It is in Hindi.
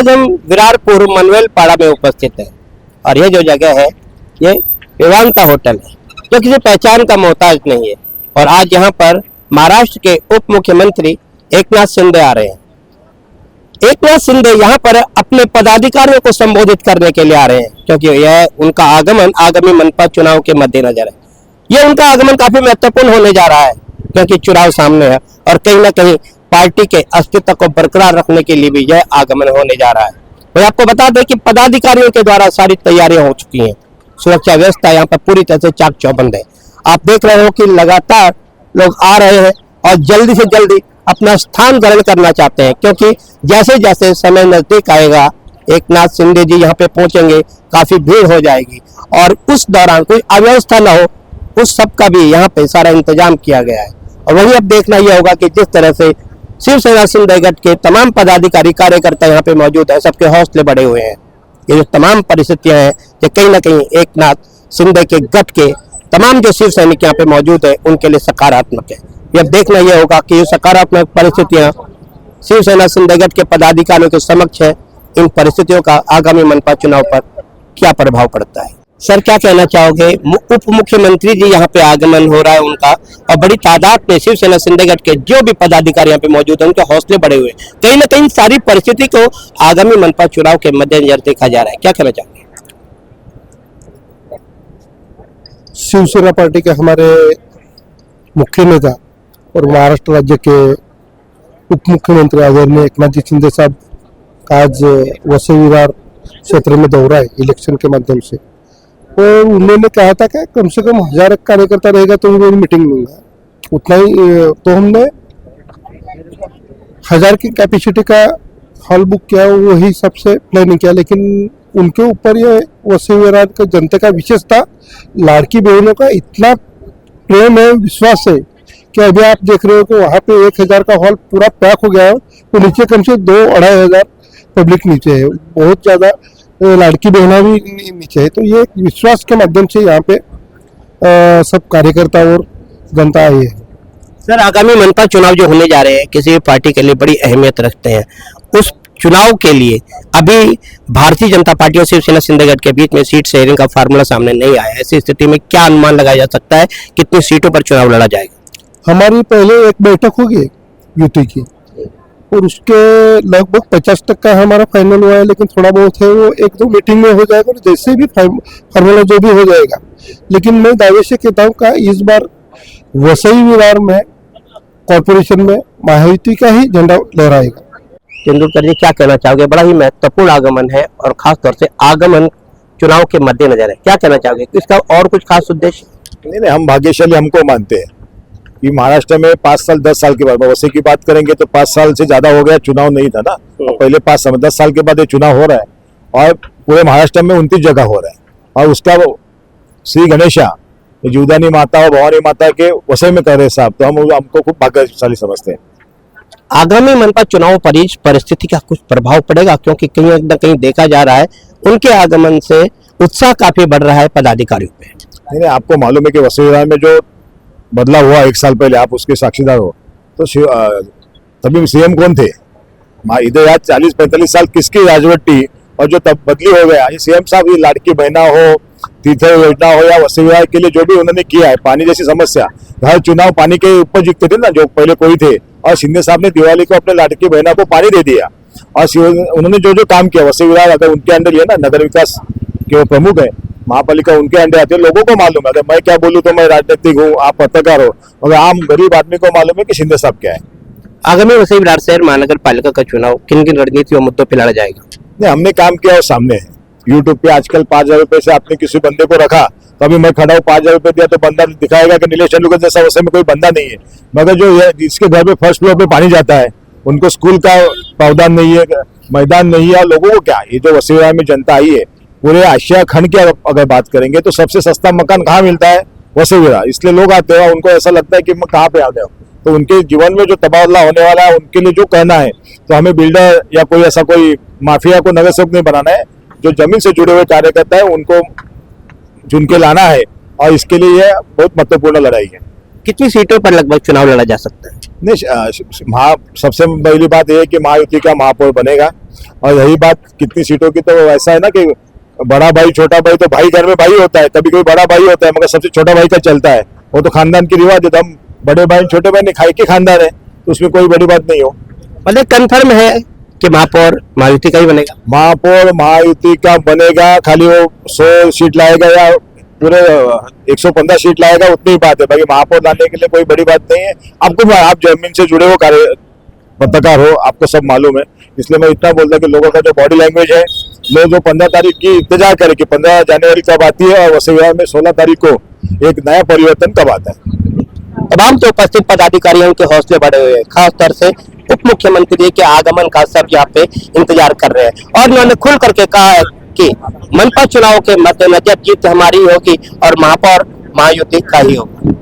आज हम विरारपुर मनवेल पाड़ा में उपस्थित हैं और ये जो जगह है ये वेदांता होटल है जो किसी पहचान का मोहताज नहीं है। और आज यहाँ पर महाराष्ट्र के उप मुख्यमंत्री एकनाथ शिंदे आ रहे हैं। एकनाथ शिंदे यहाँ पर अपने पदाधिकारियों को संबोधित करने के लिए आ रहे हैं क्योंकि यह उनका आगमन आगामी मनपा चुनाव के मद्देनजर है। यह उनका आगमन काफी महत्वपूर्ण होने जा रहा है क्योंकि चुनाव सामने है और कहीं ना कहीं पार्टी के अस्तित्व को बरकरार रखने के लिए भी यह आगमन होने जा रहा है। और आपको बता दें कि पदाधिकारियों के द्वारा सारी तैयारियां हो चुकी हैं। सुरक्षा व्यवस्था यहाँ पर पूरी तरह से चाक चौबंद है। आप देख रहे हो कि लगातार लोग आ रहे हैं और जल्दी से जल्दी अपना स्थान ग्रहण करना चाहते हैं क्योंकि जैसे जैसे समय नजदीक आएगा एकनाथ शिंदे जी यहाँ पे पहुंचेंगे, काफी भीड़ हो जाएगी और उस दौरान कोई अव्यवस्था न हो उस सब का भी यहाँ पे सारा इंतजाम किया गया है। और वही अब देखना यह होगा कि जिस तरह से शिवसेना शिंदे गठ के तमाम पदाधिकारी कार्यकर्ता यहाँ पे मौजूद है, सबके हौसले बढ़े हुए हैं। ये जो तमाम परिस्थितियां हैं ये कहीं ना कहीं एकनाथ शिंदे के गठ के तमाम जो शिव सैनिक यहाँ पे मौजूद है उनके लिए सकारात्मक है। ये अब देखना यह होगा कि ये सकारात्मक परिस्थितियां शिवसेना शिंदे गठ के पदाधिकारियों के समक्ष है, इन परिस्थितियों का आगामी मनपा चुनाव पर क्या प्रभाव पड़ता है। सर क्या कहना चाहोगे, उप मुख्यमंत्री जी यहाँ पे आगमन हो रहा है उनका और बड़ी तादाद में शिवसेना शिंदे गठ के जो भी पदाधिकारी यहाँ पे मौजूद हैं उनके हौसले बढ़े हुए हैं। कहीं ना कहीं सारी परिस्थिति को आगामी मनपा चुनाव के मद्देनजर देखा जा रहा है, क्या कहना चाहोगे। शिवसेना पार्टी के हमारे मुख्य नेता और महाराष्ट्र राज्य के उप मुख्यमंत्री आदरणीय एकनाथ जी शिंदे साहब का आज वसई विरार क्षेत्र में दौरा है इलेक्शन के माध्यम से। और उन्होंने कहा था कि कम से कम 1000 कार्यकर्ता रहेगा तो मैं मीटिंग लूंगा, उतना ही। तो हमने 1000 की कैपेसिटी का हॉल बुक किया, वही सबसे प्लानिंग किया। लेकिन उनके ऊपर ये वसई विरार का जनता का विशेष था, लाड़की बहनों का इतना प्रेम है, विश्वास है कि अभी आप देख रहे हो कि वहाँ पे 1000 का हॉल पूरा पैक हो गया है तो नीचे कम से 2-2.5 हजार पब्लिक नीचे है, बहुत ज़्यादा लड़की बहना भी नीचे है। तो ये विश्वास के माध्यम से यहाँ पे सब कार्यकर्ता और जनता आई है। सर आगामी मनपा चुनाव जो होने जा रहे हैं किसी भी पार्टी के लिए बड़ी अहमियत रखते हैं। उस चुनाव के लिए अभी भारतीय जनता पार्टी और शिवसेना शिंदे गठ के बीच में सीट शेयरिंग का फार्मूला सामने नहीं आया है। ऐसी स्थिति में क्या अनुमान लगाया जा सकता है कितनी सीटों पर चुनाव लड़ा जाएगा। हमारी पहले एक बैठक होगी यूटी की और उसके लगभग 50% हमारा फाइनल हुआ है, लेकिन थोड़ा बहुत है वो 1-2 मीटिंग में हो जाएगा और जैसे भी फार्मूला जो भी हो जाएगा। लेकिन मैं दावे से कहता हूँ कि इस बार वसई विरार में कॉर्पोरेशन में महायुति का ही झंडा लहराएगा। तेंदुलकर जी क्या कहना चाहोगे, बड़ा ही महत्वपूर्ण आगमन है और खास तौर से आगमन चुनाव के मद्देनजर है, क्या कहना चाहोगे, इसका और कुछ खास उद्देश्य। नहीं, हम भाग्यशाली हमको मानते हैं कि महाराष्ट्र में 5 साल 10 साल के बाद वैसे की बात करेंगे तो 5 साल से ज्यादा हो गया, चुनाव नहीं था ना। पहले 10 साल के बाद ये चुनाव हो रहा है और पूरे महाराष्ट्र में 29 जगह हो रहा है और उसका श्री गणेशा जीवदानी माता और भवानी माता के वसई में कर रहे साहब, तो हम हमको खूब भाग्यशाली समझते हैं। आगामी मनपा चुनाव पर इस परिस्थिति का कुछ प्रभाव पड़ेगा क्योंकि कहीं न कहीं देखा जा रहा है उनके आगमन से उत्साह काफी बढ़ रहा है पदाधिकारियों पे। नहीं, आपको मालूम है कि वसई विरार में जो बदलाव हुआ 1 साल पहले, आप उसके साक्षीदार हो। तो तभी सीएम कौन थे इधर, आज 40-45 साल किसकी राजवटी और जो तब बदली हो गया। ये सीएम साहब ये लाड़की बहना हो, तीर्थ योजना हो या वसई विरार के लिए जो भी उन्होंने किया है, पानी जैसी समस्या, हर चुनाव पानी के ऊपर जीतते थे ना जो पहले कोई थे, और शिंदे साहब ने दिवाली को अपने लाड़की बहना को पानी दे दिया। और उन्होंने जो जो काम किया वसई विरार अगर उनके अंडर लिया ना, नगर विकास के वो प्रमुख है, महापालिका उनके अंडर आते हैं। लोगों को मालूम है, अगर मैं क्या बोलूं तो मैं राजनीतिक हूँ, आप पत्रकार हो, मगर आम गरीब आदमी को मालूम है कि शिंदे साहब क्या है। आगामी वसई विरार शहर महानगर पालिका का चुनाव किन किन रणनीति और मुद्दों पर लड़ा जाएगा। नहीं, हमने काम किया और सामने है। यूट्यूब पे आजकल 5000 रुपए से आपने किसी बंदे को रखा तो अभी मैं खड़ा हूँ, 5000 रुपए दिया तो बंदा दिखाएगा कि नीलेश तेंदुलकर जैसा वैसे में कोई बंदा नहीं है। मगर जो जिसके घर पे फर्स्ट फ्लोर पे पानी जाता है उनको स्कूल का प्रावधान नहीं है, मैदान नहीं है। लोगों को क्या, ये जो वसई विरार में जनता आई है, पूरे आशिया खंड की अगर बात करेंगे तो सबसे सस्ता मकान कहाँ मिलता है, वसई विरार। इसलिए लोग आते हैं, उनको ऐसा लगता है कि मैं कहाँ पे आ गया हूँ। तो उनके जीवन में जो तबादला होने वाला है उनके लिए जो कहना है, तो हमें बिल्डर या कोई ऐसा कोई माफिया को नगर सेवक नहीं बनाना है। जो जमीन से जुड़े हुए कार्यकर्ता है उनको चुन के लाना है और इसके लिए यह बहुत महत्वपूर्ण लड़ाई है। कितनी सीटों पर लगभग चुनाव लड़ा जा सकता है? नहीं, सबसे पहली बात यह है कि महायुति का महापौर बनेगा। और यही बात कितनी सीटों की, तो ऐसा है ना कि बड़ा भाई छोटा भाई, तो भाई घर में भाई होता है, कभी कोई बड़ा भाई होता है, मगर सबसे छोटा भाई का चलता है। वो तो खानदान की रिवाज है, तो हम बड़े भाई छोटे भाई ने खाई के खानदान है, तो उसमें कोई बड़ी बात नहीं हो। मतलब कंफर्म है कि महापौर महायुति का ही बनेगा? महापौर महायुति का बनेगा, खाली वो 100 सीट लाएगा या पूरे 115 सीट लाएगा उतनी ही बात है, बाकी महापौर लाने के लिए कोई बड़ी बात नहीं है। आप जमीन से जुड़े हो, कार्य पत्रकार हो, आपको सब मालूम है। इसलिए मैं इतना बोलता कि लोगों का जो बॉडी लैंग्वेज है, लोग जो 15 तारीख की इंतजार करें कि 15 जनवरी कब आती है और वसई विहार में 16 तारीख को एक नया परिवर्तन कब आता है। तमाम तो उपस्थित पदाधिकारियों के हौसले बढ़े हुए हैं, खास तौर से उप मुख्यमंत्री के आगमन का सब यहाँ पे इंतजार कर रहे हैं। और उन्होंने खुल करके कहा है कि मनपा चुनाव के मद्देनजर जीत हमारी होगी और महापौर महायुति का ही होगा।